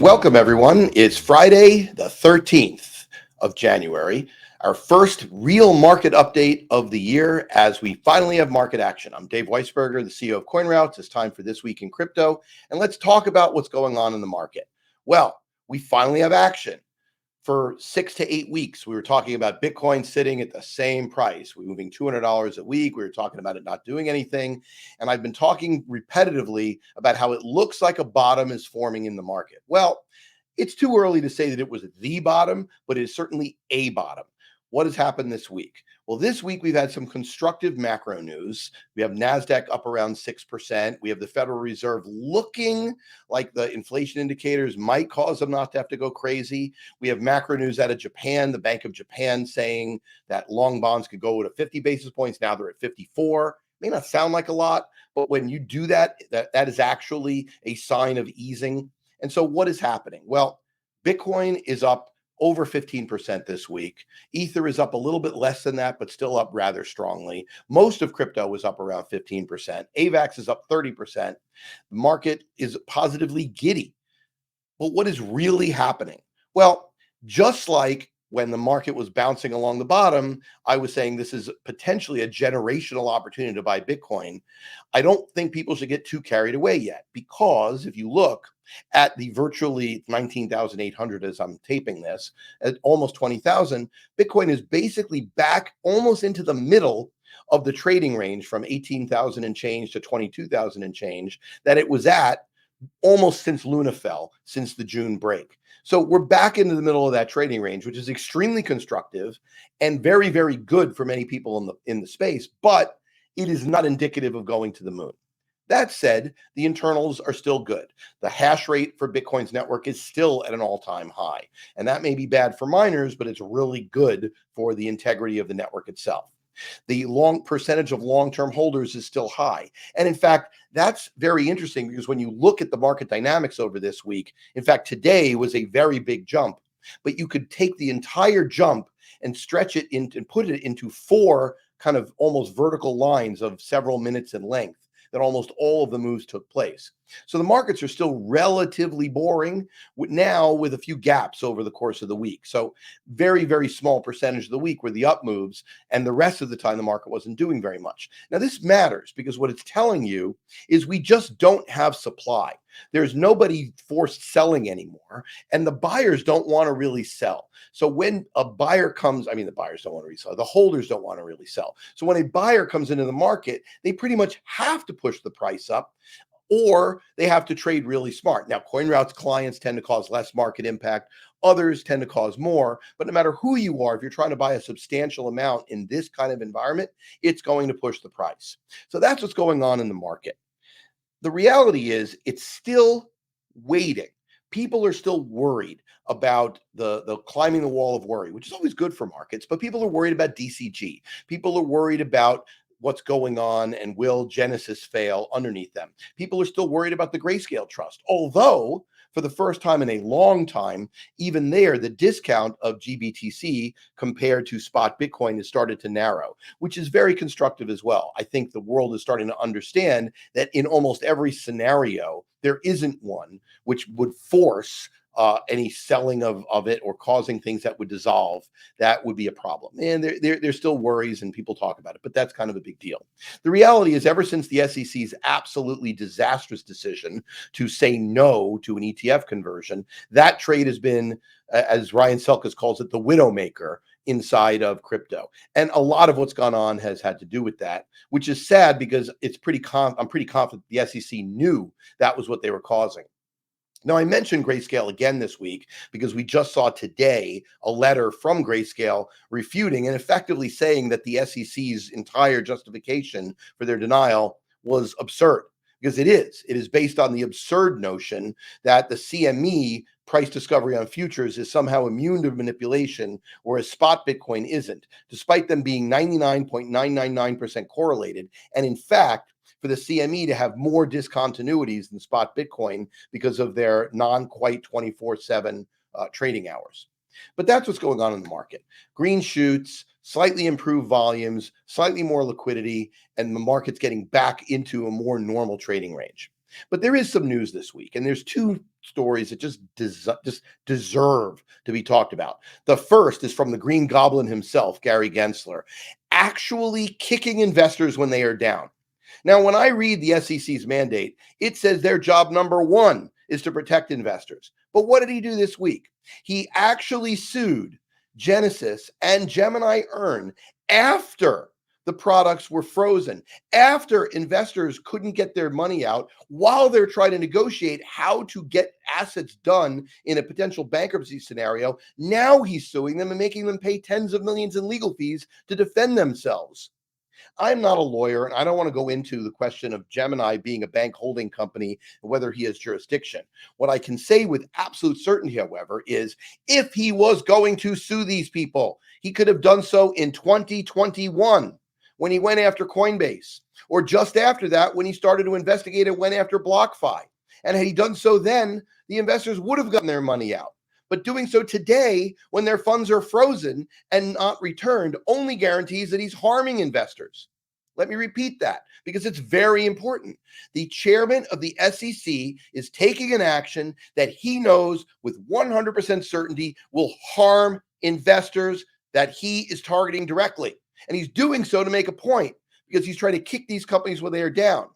Welcome, everyone. It's Friday, the 13th of January, our first real market update of the year as we finally have market action. I'm Dave Weisberger, the CEO of CoinRoutes. It's time for This Week in Crypto, and let's talk about what's going on in the market. Well, we finally have action. For 6 to 8 weeks, we were talking about Bitcoin sitting at the same price. We're moving $200 a week. We were talking about it not doing anything. And I've been talking repetitively about how it looks like a bottom is forming in the market. Well, it's too early to say that it was the bottom, but it is certainly a bottom. What has happened this week? Well, this week we've had some constructive macro news. We have NASDAQ up around 6%. We have the Federal Reserve looking like the inflation indicators might cause them not to have to go crazy. We have macro news out of Japan, the Bank of Japan saying that long bonds could go to 50 basis points. Now they're at 54. May not sound like a lot, but when you do that, that is actually a sign of easing. And so what is happening? Well, Bitcoin is up over 15% this week. Ether is up a little bit less than that, but still up rather strongly. Most of crypto is up around 15%. AVAX is up 30%. The market is positively giddy. But what is really happening? Well, just like when the market was bouncing along the bottom, I was saying this is potentially a generational opportunity to buy Bitcoin. I don't think people should get too carried away yet, because if you look at the virtually 19,800 as I'm taping this, at almost 20,000, Bitcoin is basically back almost into the middle of the trading range from 18,000 and change to 22,000 and change that it was at almost since Luna fell, since the June break. So we're back into the middle of that trading range, which is extremely constructive and very, very good for many people in the space, but it is not indicative of going to the moon. That said, the internals are still good. The hash rate for Bitcoin's network is still at an all-time high. And that may be bad for miners, but it's really good for the integrity of the network itself. The percentage of long-term holders is still high. And in fact, that's very interesting because when you look at the market dynamics over this week, in fact, today was a very big jump, but you could take the entire jump and stretch it and put it into four kind of almost vertical lines of several minutes in length that almost all of the moves took place. So the markets are still relatively boring now with a few gaps over the course of the week. So very, very small percentage of the week were the up moves, and the rest of the time the market wasn't doing very much. Now this matters because what it's telling you is we just don't have supply. There's nobody forced selling anymore, and the buyers don't want to really sell. So when a buyer comes, the buyers don't want to resell, the holders don't want to really sell. So when a buyer comes into the market, they pretty much have to push the price up, or they have to trade really smart. Now, CoinRoutes clients tend to cause less market impact. Others tend to cause more. But no matter who you are, if you're trying to buy a substantial amount in this kind of environment, it's going to push the price. So that's what's going on in the market. The reality is it's still waiting. People are still worried about the climbing the wall of worry, which is always good for markets, but people are worried about DCG. People are worried about what's going on and will Genesis fail underneath them. People are still worried about the Grayscale Trust, although for the first time in a long time, even there, the discount of GBTC compared to spot Bitcoin has started to narrow, which is very constructive as well. I think the world is starting to understand that in almost every scenario, there isn't one which would force any selling of it or causing things that would dissolve. That would be a problem. And there's still worries and people talk about it, but that's kind of a big deal. The reality is ever since the SEC's absolutely disastrous decision to say no to an ETF conversion, that trade has been, as Ryan Selkis calls it, the widowmaker inside of crypto. And a lot of what's gone on has had to do with that, which is sad because I'm pretty confident the SEC knew that was what they were causing. Now, I mentioned Grayscale again this week because we just saw today a letter from Grayscale refuting and effectively saying that the SEC's entire justification for their denial was absurd, because it is. It is based on the absurd notion that the CME, price discovery on futures, is somehow immune to manipulation, whereas spot Bitcoin isn't, despite them being 99.999% correlated. And in fact, for the CME to have more discontinuities than spot Bitcoin because of their non-quite 24/7 trading hours. But that's what's going on in the market. Green shoots, slightly improved volumes, slightly more liquidity, and the market's getting back into a more normal trading range. But there is some news this week, and there's two stories that just deserve to be talked about. The first is from the Green Goblin himself, Gary Gensler, actually kicking investors when they are down. Now, when I read the SEC's mandate, it says their job number one is to protect investors. But what did he do this week? He actually sued Genesis and Gemini Earn after the products were frozen, after investors couldn't get their money out while they're trying to negotiate how to get assets done in a potential bankruptcy scenario. Now he's suing them and making them pay tens of millions in legal fees to defend themselves. I'm not a lawyer, and I don't want to go into the question of Gemini being a bank holding company and whether he has jurisdiction. What I can say with absolute certainty, however, is if he was going to sue these people, he could have done so in 2021 when he went after Coinbase, or just after that when he started to investigate and went after BlockFi. And had he done so then, the investors would have gotten their money out. But doing so today, when their funds are frozen and not returned, only guarantees that he's harming investors. Let me repeat that because it's very important. The chairman of the SEC is taking an action that he knows with 100% certainty will harm investors that he is targeting directly. And he's doing so to make a point because he's trying to kick these companies when they are down.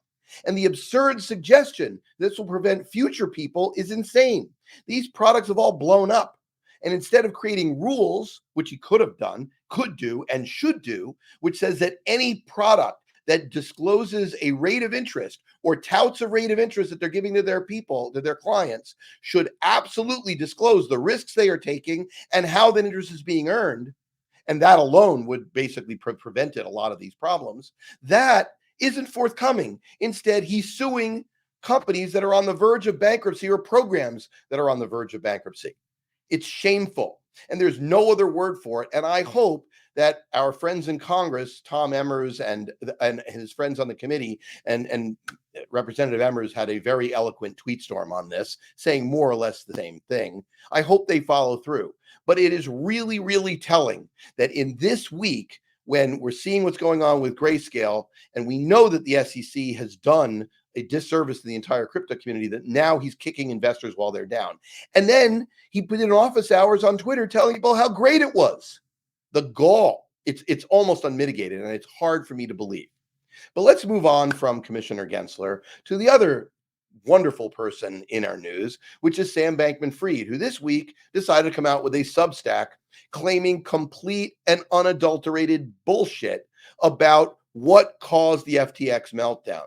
And the absurd suggestion this will prevent future people is insane. These products have all blown up. And instead of creating rules, which he could have done, could do, and should do, which says that any product that discloses a rate of interest or touts a rate of interest that they're giving to their people, to their clients, should absolutely disclose the risks they are taking and how that interest is being earned. And that alone would basically prevented a lot of these problems. That isn't forthcoming. Instead, he's suing companies that are on the verge of bankruptcy or programs that are on the verge of bankruptcy. It's shameful, and there's no other word for it. And I hope that our friends in Congress, Tom Emmers and his friends on the committee, and Representative Emmers had a very eloquent tweet storm on this, saying more or less the same thing. I hope they follow through. But it is really, really telling that in this week, when we're seeing what's going on with Grayscale, and we know that the SEC has done a disservice to the entire crypto community, that now he's kicking investors while they're down. And then he put in office hours on Twitter telling people how great it was. The gall, it's almost unmitigated, and it's hard for me to believe. But let's move on from Commissioner Gensler to the other wonderful person in our news, which is Sam Bankman-Fried, who this week decided to come out with a Substack claiming complete and unadulterated bullshit about what caused the FTX meltdown.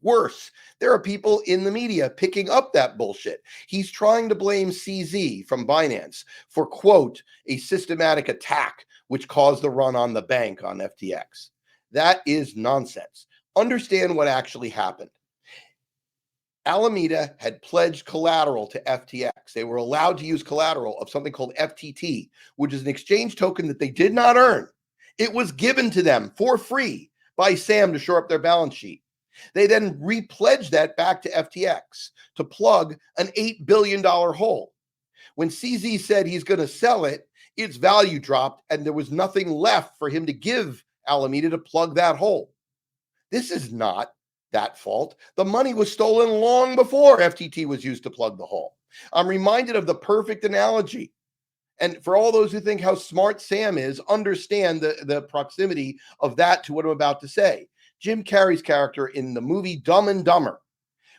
Worse, there are people in the media picking up that bullshit. He's trying to blame CZ from Binance for, quote, a systematic attack which caused the run on the bank on FTX. That is nonsense. Understand what actually happened. Alameda had pledged collateral to FTX. They were allowed to use collateral of something called FTT, which is an exchange token that they did not earn. It was given to them for free by Sam to shore up their balance sheet. They then repledged that back to FTX to plug an $8 billion hole. When CZ said he's going to sell it, its value dropped and there was nothing left for him to give Alameda to plug that hole. This is not that fault. The money was stolen long before FTT was used to plug the hole. I'm reminded of the perfect analogy. And for all those who think how smart Sam is, understand the proximity of that to what I'm about to say. Jim Carrey's character in the movie Dumb and Dumber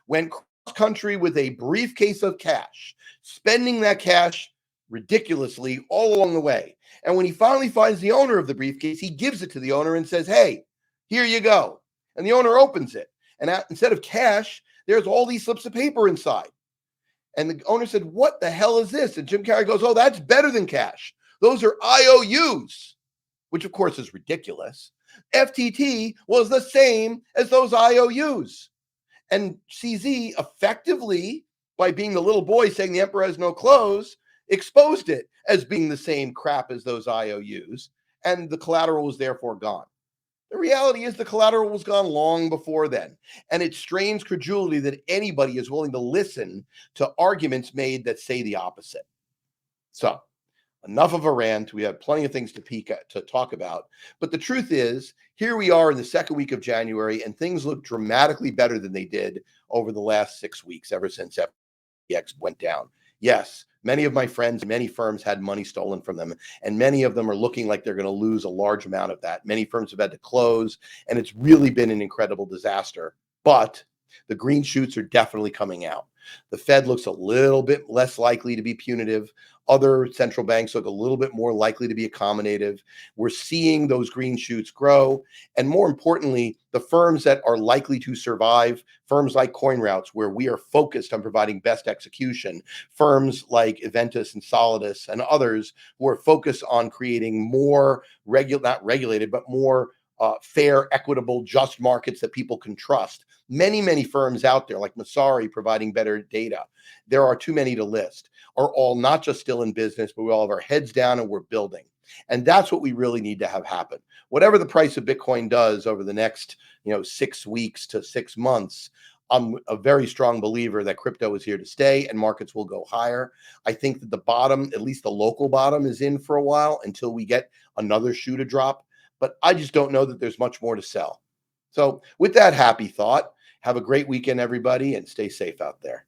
went cross country with a briefcase of cash, spending that cash ridiculously all along the way. And when he finally finds the owner of the briefcase, he gives it to the owner and says, "Hey, here you go." And the owner opens it. And instead of cash, there's all these slips of paper inside. And the owner said, "What the hell is this?" And Jim Carrey goes, "Oh, that's better than cash. Those are IOUs," which of course is ridiculous. FTT was the same as those IOUs. And CZ effectively, by being the little boy saying the emperor has no clothes, exposed it as being the same crap as those IOUs. And the collateral was therefore gone. The reality is the collateral was gone long before then. And it strains credulity that anybody is willing to listen to arguments made that say the opposite. So enough of a rant. We have plenty of things to talk about. But the truth is, here we are in the second week of January, and things look dramatically better than they did over the last 6 weeks, ever since FTX went down. Yes, many of my friends, many firms had money stolen from them, and many of them are looking like they're going to lose a large amount of that. Many firms have had to close, and it's really been an incredible disaster. But the green shoots are definitely coming out. The Fed looks a little bit less likely to be punitive. Other central banks look a little bit more likely to be accommodative. We're seeing those green shoots grow. And more importantly, the firms that are likely to survive, firms like CoinRoutes, where we are focused on providing best execution, firms like Eventus and Solidus and others who are focused on creating more not regulated, but more fair, equitable, just markets that people can trust. Many firms out there, like Masari, providing better data, there are too many to list, are all not just still in business, but we all have our heads down and we're building. And that's what we really need to have happen. Whatever the price of Bitcoin does over the next, 6 weeks to 6 months, I'm a very strong believer that crypto is here to stay and markets will go higher. I think that the bottom, at least the local bottom, is in for a while until we get another shoe to drop. But I just don't know that there's much more to sell. So, with that happy thought, have a great weekend, everybody, and stay safe out there.